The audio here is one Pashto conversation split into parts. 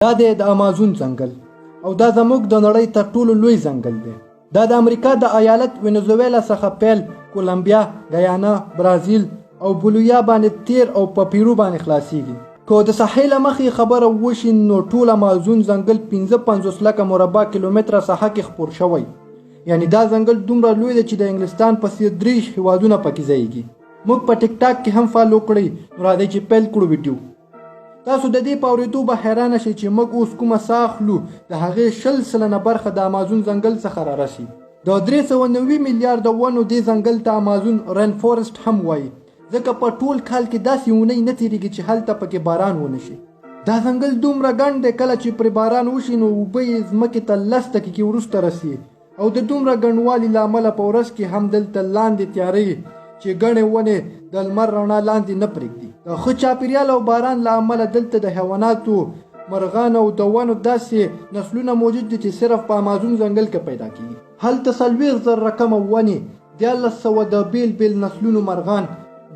دا دی د امازون ځنګل او دا زموږ د نړۍ تر ټولو لوی ځنګل دی. دا د امریکا د ایالت وینزویلا څخه پیل کولمبیا، ګیانا، برازیل او بولیویا باندې تیر او په پیرو باندې خلاصیږي. که د ساحل مخې خبره وشي نو ټول امازون ځنګل 55 لکه مربع کیلومتره ساحه کې خپور شوی. یعنی دا ځنګل دومره لوی دی چې د انګلستان په څیر 3 هیوادونه پکې ځایږي. موږ په ټیک ټاک کې هم فالو کړئ. نو راځئ چې پیل کړو ویډیو. تاسو د دې په اورېدو به حیرانه شئ چې موږ اوس کومه ساه اخلو د هغې 20% برخه د امازون ځنګل څخه رارسي. د 390 میلیارده ونو دې ځنګل ته امازون رین فورسټ هم وایي، ځکه په ټول کال کې داسې اونۍ نه تېرېږي چې هلته پکې باران ونه شي. دا ځنګل دومره ګڼ دی کله چې پرې باران وشي نو اوبه یې ځمکې ته 10 دقیقې وروسته رسي او د دومره ګڼوالي له امله په ورځ کې هم دلته لاندې تیارې چې ګڼې ونې د لمر رڼا لاندې نه پرېږدي. د ښه چاپېریال او باران له امله دلته د حیواناتو، مرغانو او د ونو داسې نسلونه موجود دي چې صرف په امازون ځنګل کې پیدا کېږي. هلته 40,000 رقمه ونې، 1300 د بیل بیل نسلونو مرغان،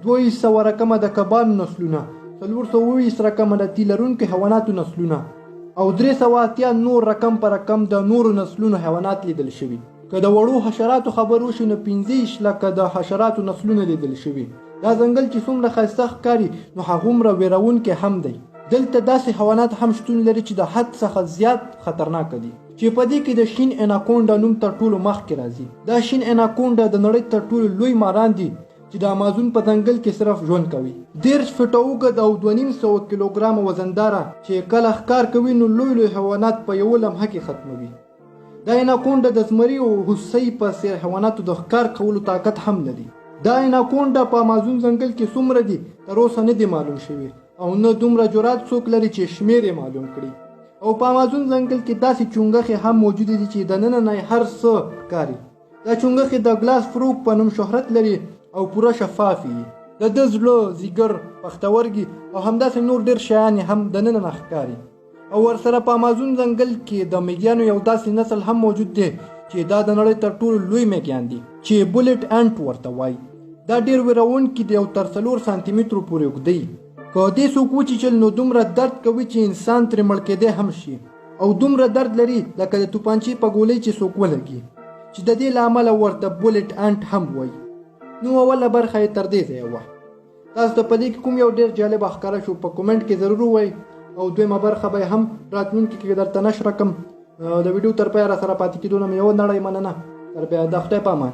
200 رقمه د کبانو نسلونه، 420 رقمه د تي لرونکو حیواناتو نسلونه او 380 نور رقم په رقم د نورو نسلونو حیوانات لیدل شوي. که د وړو حشراتو خبر وشي نو 15 لکه د حشراتو نسلونه لیدل شوي. دا ځنګل چې څومره ښایسته ښکاري نو هغومره ویرونکی هم دی. دلته داسې حیوانات هم شتون لري چې د حد څخه زیات خطرناک دي، چې په دې کې د شین اناکونډا نوم تر ټولو مخکې راځي. دا شین اناکونډا د نړۍ تر ټولو لوی ماران دي چې د امازون په ځنګل کې صرف ژوند کوي. 13 فټه اوږد او 250 کیلوګرامه وزنداره چې کله ښکار کوي نو لوی لوی حیوانات په یوه لمحه کې ختموي. دا اناکونډا د زمري او هوسۍ په څېر حیواناتو د ښکار کولو طاقت هم لري. دا اناکونډا په امازون ځنګل کې څومره دي تر اوسه نه دي معلوم شوي او نه دومره جرأت څوک لري چې شمېر یې معلوم کړي. او په امازون ځنګل کې داسې چونګښې هم موجودې دي چې دننه نه هر څه ښکاري. دا چونګښې د ګلاس فروک په نوم شهرت لري او پوره شفاف وي. د ده زړه، ځیګر، پښتورګي او همداسې نور ډېر شیان هم دننه نه ښکاري. او ورسره په امازون ځنګل کې د میږیانو یو داسې نسل هم موجود دی چې دا د نړۍ تر ټولو لوی میږیان دي چې بولټ انټ ورته وایي. دا ډېر ویرونکي دی او تر 4 سانتي مترو پورې اوږده وي. که دې څوک وچیچل نو دومره درد کوي چې انسان ترې مړ کېدی هم شي او دومره درد لري لکه د توپانچې په ګولۍ چې څوک ولګي، چې د دې له امله ورته بولټ انټ هم وایي. نو اوله برخه یې تر دې ځایه وه. تاسو ته په دې کې کوم یو ډېر جالبه ښکاره شو په کومنټ کې ضرور ووایئ او دویمه برخه به هم راتلونکي کې درته نشر کړم. د ویډیو تر پایه راسره پاتې کېدو نه مې یوه نړۍ مننه. تر بیا د خدای په امان.